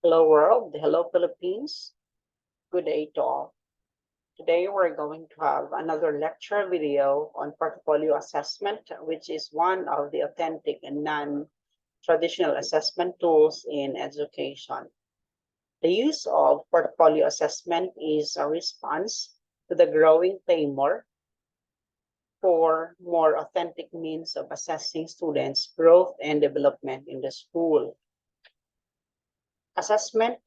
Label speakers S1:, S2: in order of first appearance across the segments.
S1: Hello world, hello Philippines, good day to all. Today we're going to have another lecture video on portfolio assessment, which is one of the authentic and non-traditional assessment tools in education. The use of portfolio assessment is a response to the growing clamor for more authentic means of assessing students' growth and development in the school. Assessment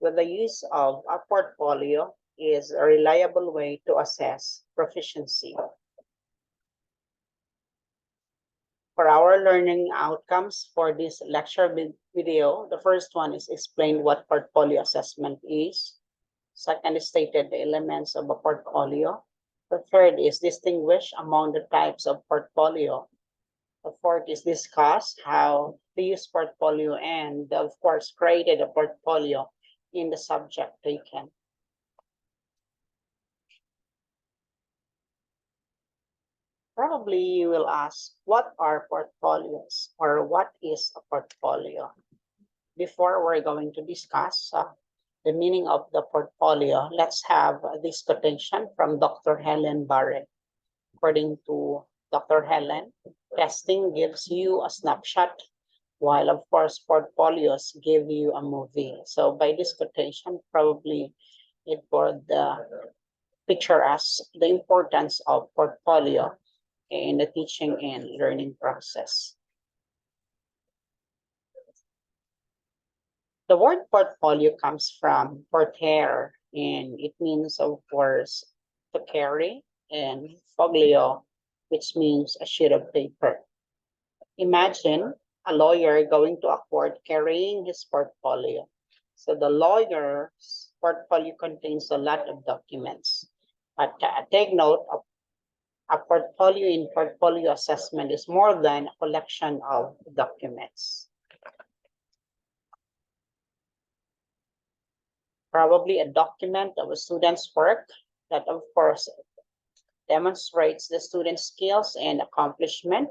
S1: with the use of a portfolio is a reliable way to assess proficiency. For our learning outcomes for this lecture video, the first one is explain what portfolio assessment is. Second is stated the elements of a portfolio. The third is distinguish among the types of portfolio. The fourth is discuss how to use portfolio and, of course, created a portfolio in the subject taken. Probably you will ask, what are portfolios or what is a portfolio? Before we're going to discuss the meaning of the portfolio, let's have this quotation from Dr. Helen Barrett. According to Dr. Helen, testing gives you a snapshot, while of course portfolios give you a movie. So by this quotation, probably it would picture us the importance of portfolio in the teaching and learning process. The word portfolio comes from portere, and it means, of course, to carry, and foglio, which means a sheet of paper. Imagine a lawyer going to a court carrying his portfolio. So the lawyer's portfolio contains a lot of documents. But take note of a portfolio in portfolio assessment is more than a collection of documents. Probably a document of a student's work that, of course, demonstrates the student's skills and accomplishment.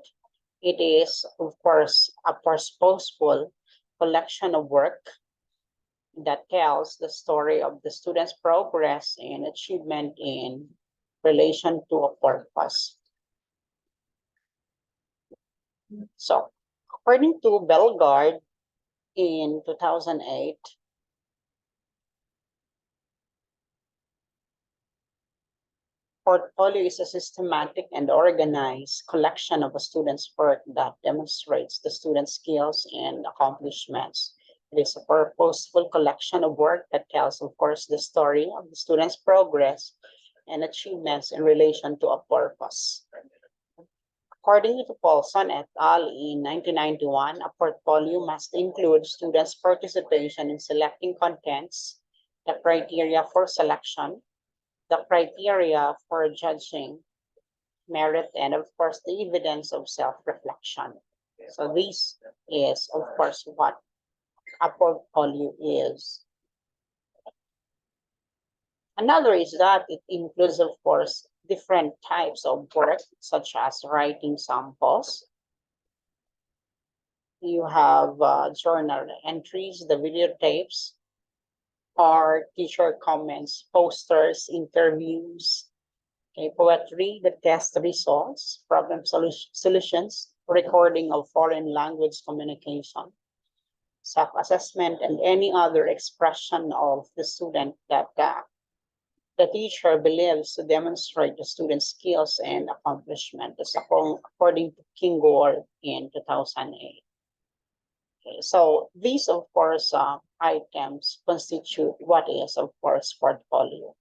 S1: It is, of course, a purposeful collection of work that tells the story of the student's progress and achievement in relation to a purpose. So, according to Bellegarde in 2008, portfolio is a systematic and organized collection of a student's work that demonstrates the student's skills and accomplishments. It is a purposeful collection of work that tells, of course, the story of the student's progress and achievements in relation to a purpose. According to Paulson et al. In 1991, a portfolio must include students' participation in selecting contents, the criteria for selection, the criteria for judging merit, and of course the evidence of self-reflection. So this is, of course, what a portfolio is. Another is that it includes, of course, different types of work, such as writing samples. You have journal entries, the videotapes, or teacher comments, posters, interviews, poetry, the test results, problem solutions, recording of foreign language communication, self-assessment, and any other expression of the student that the teacher believes to demonstrate the student's skills and accomplishment. This according to King Gore in 2008. Okay, so these, of course, items constitute what is, of course, portfolio.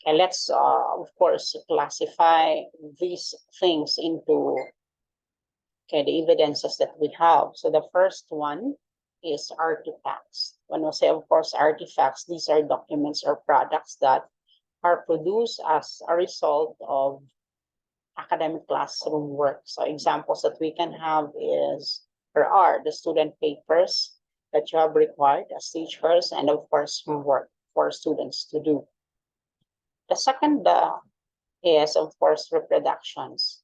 S1: Okay, let's, of course, classify these things into the evidences that we have. So the first one is artifacts. When we say, of course, artifacts, these are documents or products that are produced as a result of academic classroom work. So examples that we can have are the student papers that you have required as teachers, and of course homework for students to do. The second is, of course, reproductions.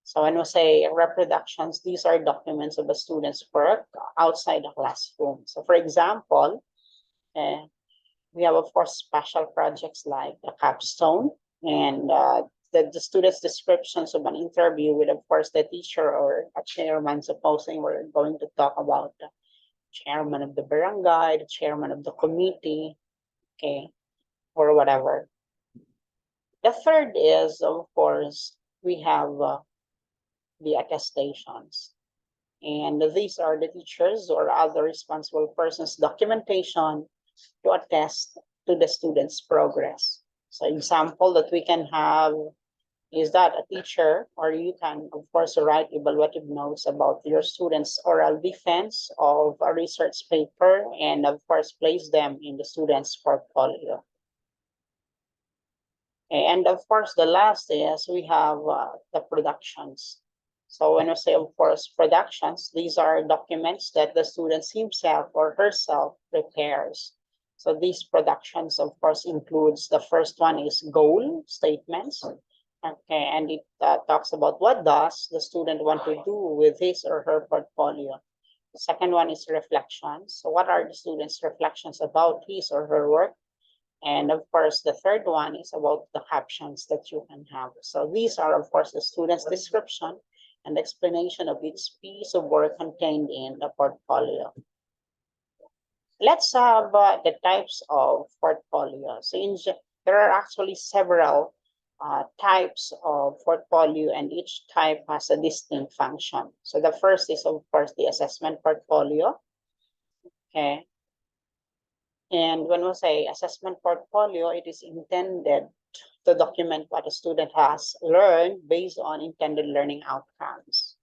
S1: So when we say reproductions, these are documents of a student's work outside the classroom. So for example, we have, of course, special projects like the capstone and the student's descriptions of an interview with, of course, the teacher or a chairman. Supposing we're going to talk about the chairman of the barangay, the chairman of the committee, okay, or whatever. The third is, of course, we have the attestations. And these are the teachers or other responsible persons' documentation to attest to the student's progress. So example that we can have is that a teacher, or you can, of course, write evaluative notes about your students' oral defense of a research paper and, of course, place them in the student's portfolio. And, of course, the last is we have the productions. So when we say, of course, productions, these are documents that the student himself or herself prepares. So these productions, of course, includes the first one is goal statements. Okay, and it talks about what does the student want to do with his or her portfolio. The second one is reflections. So what are the student's reflections about his or her work? And of course, the third one is about the captions that you can have. So these are, of course, the student's description and explanation of each piece of work contained in the portfolio. Let's have the types of portfolios. So there are actually several types of portfolio, and each type has a distinct function. So the first is, of course, the assessment portfolio. Okay. And when we say assessment portfolio, it is intended to document what a student has learned based on intended learning outcomes.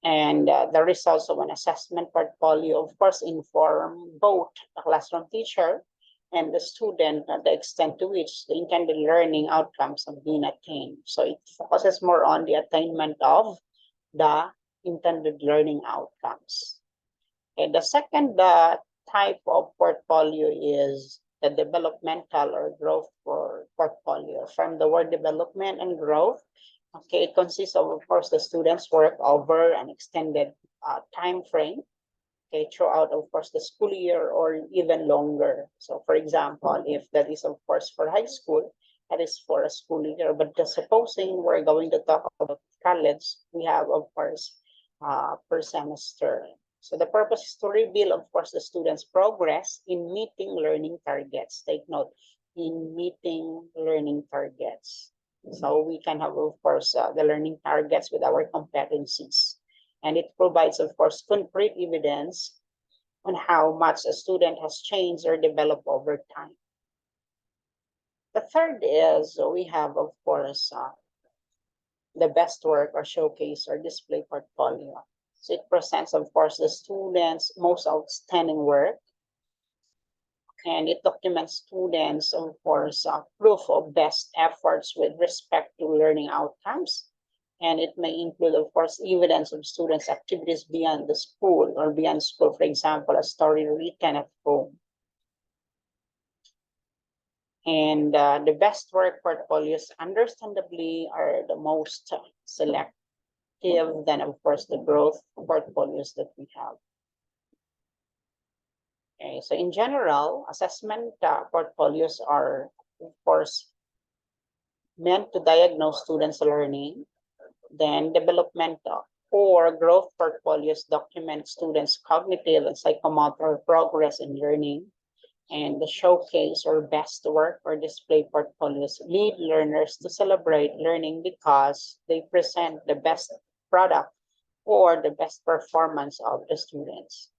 S1: And the results of an assessment portfolio, of course, inform both the classroom teacher and the student the extent to which the intended learning outcomes have been attained. So it focuses more on the attainment of the intended learning outcomes. And the second type of portfolio is the developmental or growth portfolio. From the word development and growth, okay, it consists of course, the student's work over an extended time frame, okay, throughout, of course, the school year or even longer. So, for example, if that is, of course, for high school, that is for a school year. But supposing we're going to talk about college, we have, of course, per semester. So the purpose is to reveal, of course, the student's progress in meeting learning targets. Take note, in meeting learning targets. So we can have, of course, the learning targets with our competencies. And it provides, of course, concrete evidence on how much a student has changed or developed over time. The third is we have, of course, the best work or showcase or display portfolio. So it presents, of course, the students' most outstanding work. And it documents students, of course, proof of best efforts with respect to learning outcomes. And it may include, of course, evidence of students' activities beyond the school or beyond school, for example, a story written at home. And the best work portfolios, understandably, are the most selective than, of course, the growth portfolios that we have. Okay, so in general, assessment portfolios are, of course, meant to diagnose students' learning. Then developmental or growth portfolios document students' cognitive and psychomotor progress in learning. And the showcase or best work or display portfolios lead learners to celebrate learning because they present the best product or the best performance of the students.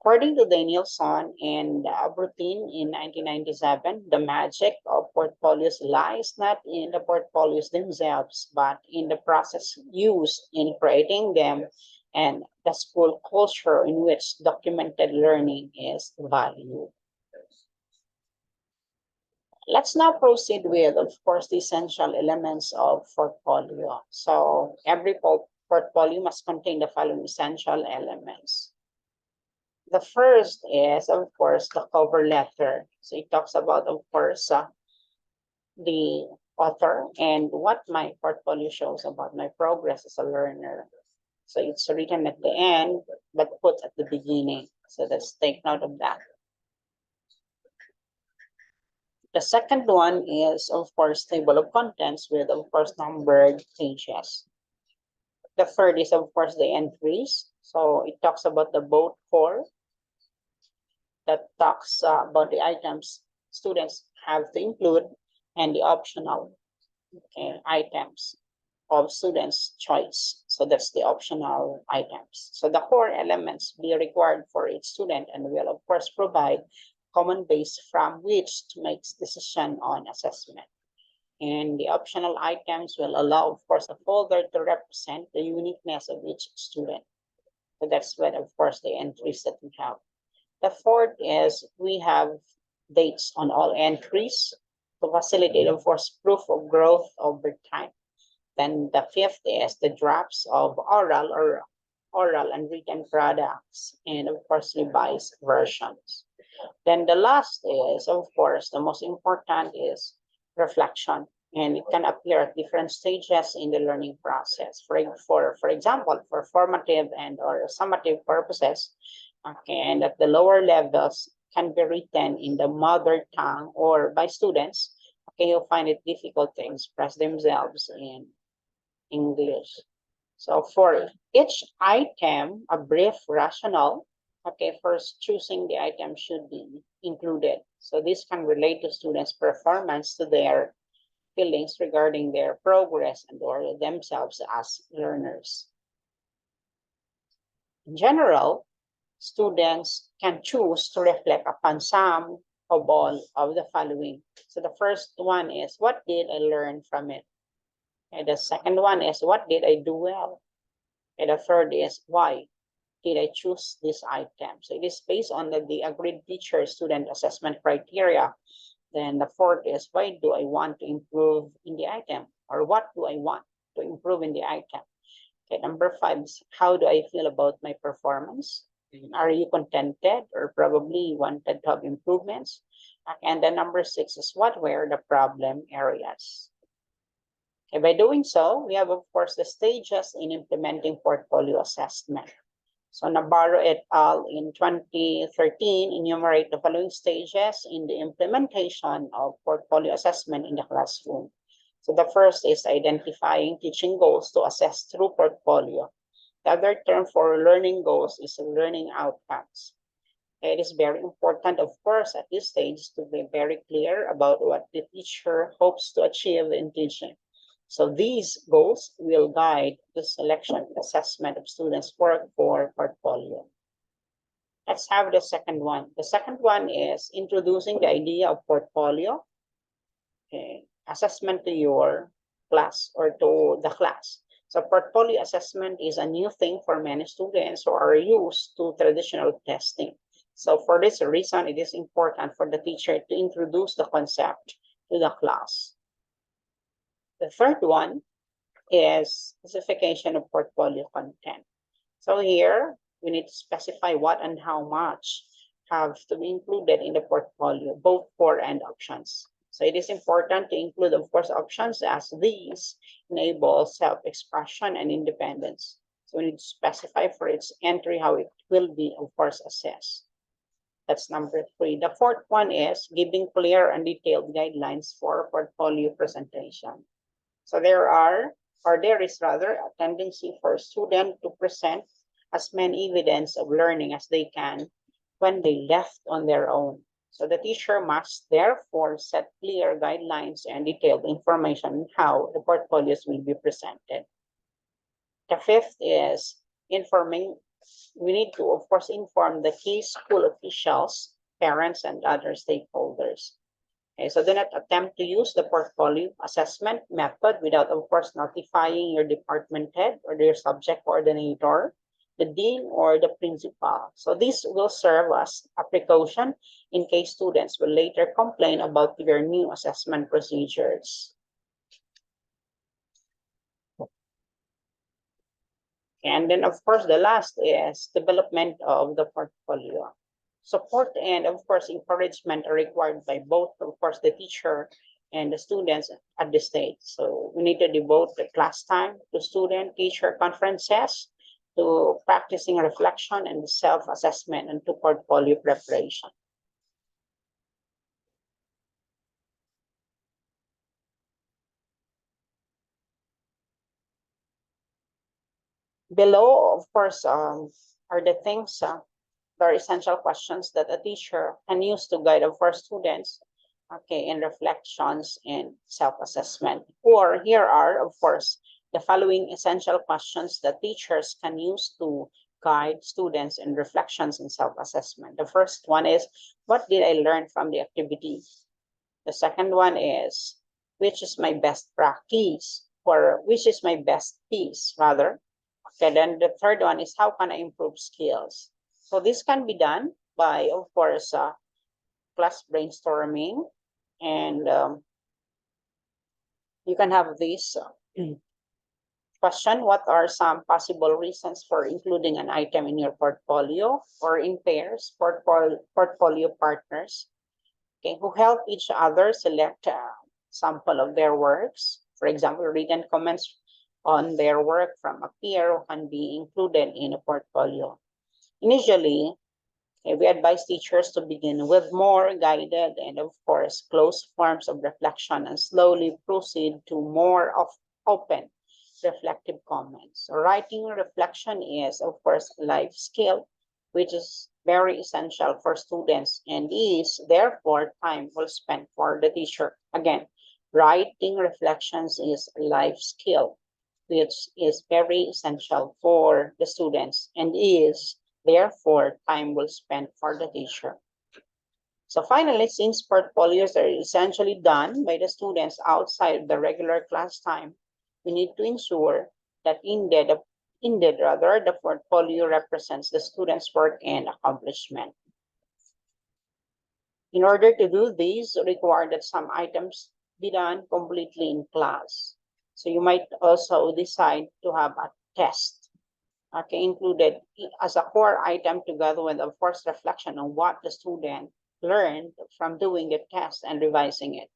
S1: According to Danielson and Brutin in 1997, the magic of portfolios lies not in the portfolios themselves, but in the process used in creating them and the school culture in which documented learning is valued. Let's now proceed with, of course, the essential elements of portfolio. So every portfolio must contain the following essential elements. The first is, of course, the cover letter. So it talks about, of course, the author and what my portfolio shows about my progress as a learner. So it's written at the end, but put at the beginning. So let's take note of that. The second one is, of course, table of contents with, of course, numbered pages. The third is, of course, the entries. So it talks about the both core, that talks about the items students have to include, and the optional items of students' choice. So that's the optional items. So the core elements be required for each student and will, of course, provide common base from which to make decision on assessment. And the optional items will allow, of course, a folder to represent the uniqueness of each student. So that's what, of course, the entries that we have. The fourth is we have dates on all entries to facilitate, of course, proof of growth over time. Then the fifth is the drafts of oral and written products, and of course revised versions. Then the last is, of course, the most important is reflection, and it can appear at different stages in the learning process. For example, for formative and or summative purposes, okay, and at the lower levels can be written in the mother tongue or by students, okay, who find it difficult to express themselves in English. So for each item, a brief rationale, okay, first choosing the item should be included. So this can relate to students' performance, to their feelings regarding their progress and or themselves as learners. In general, students can choose to reflect upon some of all of the following. So the first one is, what did I learn from it? And the second one is, what did I do well? And the third is, why did I choose this item? So it is based on the agreed teacher-student assessment criteria. Then the fourth is, why do I want to improve in the item? Or what do I want to improve in the item? Okay, number five is, how do I feel about my performance? Are you contented or probably wanted to have improvements? And then number six is, what were the problem areas? Okay, by doing so, we have, of course, the stages in implementing portfolio assessment. So Navarro et al. In 2013 enumerate the following stages in the implementation of portfolio assessment in the classroom. So the first is identifying teaching goals to assess through portfolio. The other term for learning goals is learning outcomes. It is very important, of course, at this stage to be very clear about what the teacher hopes to achieve in teaching. So these goals will guide the selection and assessment of students' work for portfolio. Let's have the second one. The second one is introducing the idea of portfolio, okay, assessment to your class or to the class. So portfolio assessment is a new thing for many students who are used to traditional testing. So for this reason, it is important for the teacher to introduce the concept to the class. The third one is specification of portfolio content. So here, we need to specify what and how much have to be included in the portfolio, both core and options. So it is important to include, of course, options, as these enable self-expression and independence. So we need to specify for its entry how it will be, of course, assessed. That's number three. The fourth one is giving clear and detailed guidelines for portfolio presentation. So there is rather a tendency for a student to present as many evidence of learning as they can when they left on their own. So the teacher must therefore set clear guidelines and detailed information on how the portfolios will be presented. The fifth is informing. We need to, of course, inform the key school officials, parents, and other stakeholders. Okay, so do not attempt to use the portfolio assessment method without, of course, notifying your department head or your subject coordinator, the dean, or the principal. So this will serve as a precaution in case students will later complain about your new assessment procedures. And then, of course, the last is development of the portfolio. Support and, of course, encouragement are required by both, of course, the teacher and the students at this stage. So we need to devote the class time to student-teacher conferences, to practicing reflection and self-assessment, and to portfolio preparation. Below, of course, are the things, the essential questions that a teacher can use to guide our students, okay, in reflections and self-assessment. Or here are, of course, the following essential questions that teachers can use to guide students in reflections and self-assessment. The first one is, what did I learn from the activity? The second one is, which is my best practice? Or which is my best piece, rather? Okay, then the third one is, how can I improve skills? So this can be done by, of course, class brainstorming, and you can have this question: what are some possible reasons for including an item in your portfolio, or in pairs, portfolio partners, okay, who help each other select a sample of their works. For example, written comments on their work from a peer who can be included in a portfolio. Initially, we advise teachers to begin with more guided and, of course, closed forms of reflection, and slowly proceed to more of open, reflective comments. So writing reflection is, of course, a life skill, which is very essential for students, and is therefore time well spent for the teacher. Again, writing reflections is a life skill, which is very essential for the students, and is therefore time well spent for the teacher. So finally, since portfolios are essentially done by the students outside the regular class time, we need to ensure that indeed, the portfolio represents the student's work and accomplishment. In order to do this, require that some items be done completely in class. So you might also decide to have a test, okay, included as a core item, together with, of course, reflection on what the student learned from doing the test and revising it.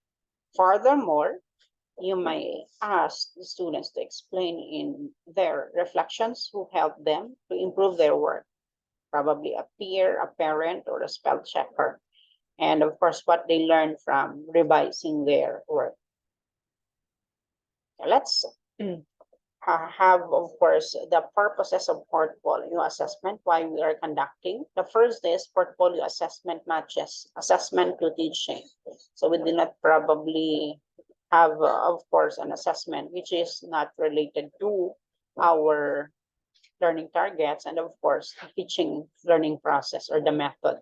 S1: Furthermore, you may ask the students to explain in their reflections who helped them to improve their work, probably a peer, a parent, or a spell checker, and of course what they learned from revising their work. Let's have, of course, the purposes of portfolio assessment, why we are conducting. The first is portfolio assessment matches assessment to teaching. So we do not probably have, of course, an assessment which is not related to our learning targets, and of course, teaching learning process or the method.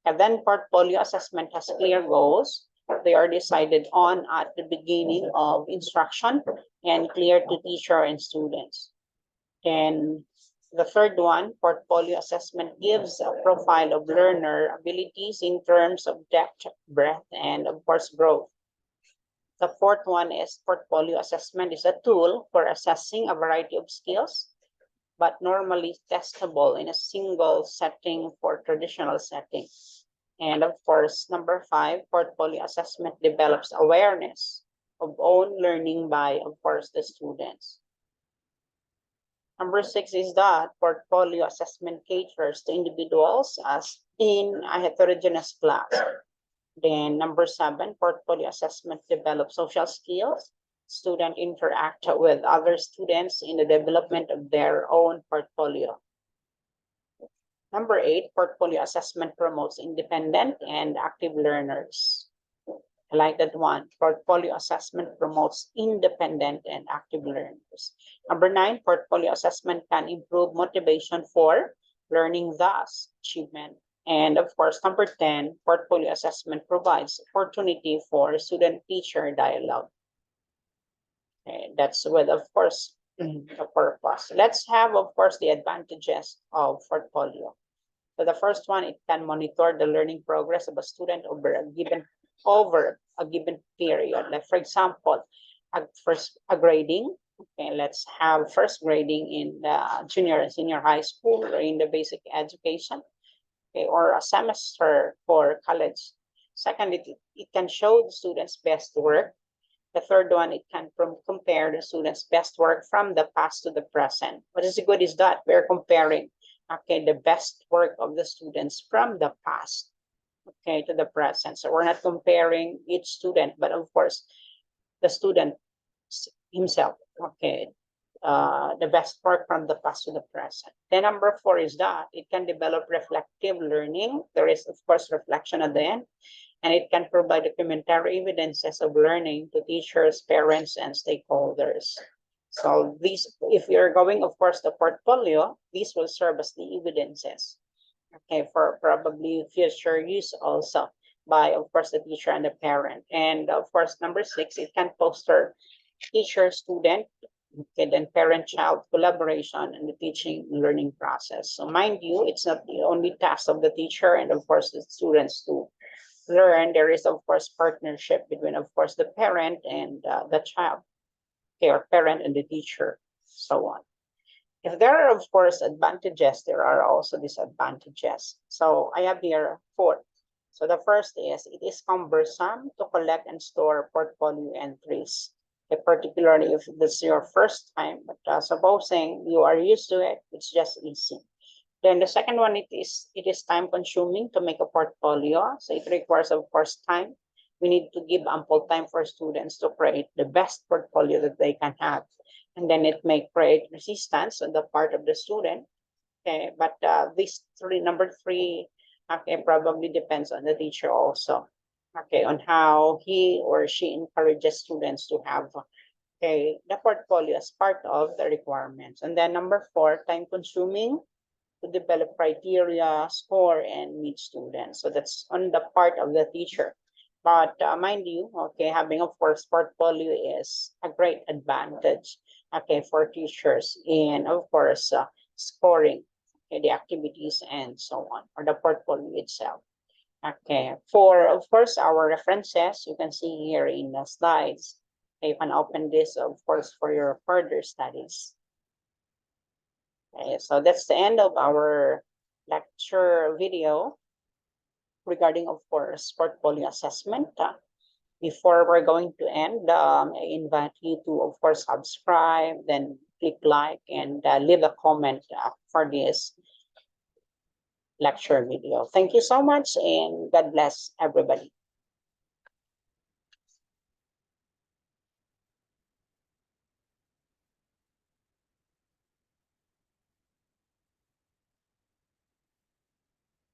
S1: And then portfolio assessment has clear goals. They are decided on at the beginning of instruction and clear to teacher and students. And the third one, portfolio assessment, gives a profile of learner abilities in terms of depth, breadth, and of course growth. The fourth one is portfolio assessment is a tool for assessing a variety of skills, but normally testable in a single setting for traditional setting. And of course, number 5, portfolio assessment develops awareness of own learning by, of course, the students. Number 6 is that portfolio assessment caters to individuals as in a heterogeneous class. Then number 7, portfolio assessment develops social skills. Students interact with other students in the development of their own portfolio. Number 8, portfolio assessment promotes independent and active learners. I like that one. Portfolio assessment promotes independent and active learners. Number 9, portfolio assessment can improve motivation for learning, thus achievement. And of course, number 10, portfolio assessment provides opportunity for student-teacher dialogue. Okay, that's with, of course, the purpose. Let's have, of course, the advantages of portfolio. So the first one, it can monitor the learning progress of a student over a given period. Like for example, a grading. Okay, let's have first grading in the junior and senior high school or in the basic education. Okay, or a semester for college. Second, it can show the students' best work. The third one, it can compare the students' best work from the past to the present. What is good is that we're comparing, okay, the best work of the students from the past, okay, to the present. So we're not comparing each student, but of course, the student himself, okay, the best work from the past to the present. Then number four is that it can develop reflective learning. There is, of course, reflection at the end, and it can provide documentary evidences of learning to teachers, parents, and stakeholders. So these, if you're going, of course, the portfolio, these will serve as the evidences, okay, for probably future use also by, of course, the teacher and the parent. And of course, number six, it can foster teacher, student, okay, then parent-child collaboration in the teaching and learning process. So mind you, it's not the only task of the teacher and of course the students to learn. There is of course partnership between of course the parent and the child, okay, or parent and the teacher, so on. If there are of course advantages, there are also disadvantages. So I have here four. So the first is it is cumbersome to collect and store portfolio entries, particularly if this is your first time. But supposing you are used to it, it's just easy. Then the second one, it is time consuming to make a portfolio. So it requires, of course, time. We need to give ample time for students to create the best portfolio that they can have. And then it may create resistance on the part of the student. Okay, but number three, okay, probably depends on the teacher also. Okay, on how he or she encourages students to have, okay, the portfolio as part of the requirements. And then number four, time consuming to develop criteria, score, and meet students. So that's on the part of the teacher. But mind you, okay, having of course portfolio is a great advantage, okay, for teachers in of course scoring, okay, the activities and so on, or the portfolio itself. Okay, for of course our references, you can see here in the slides. Okay, you can open this of course for your further studies. Okay, so that's the end of our lecture video regarding, of course, portfolio assessment. Before we're going to end, I invite you to, of course, subscribe, then click like, and leave a comment for this lecture video. Thank you so much, and God bless everybody.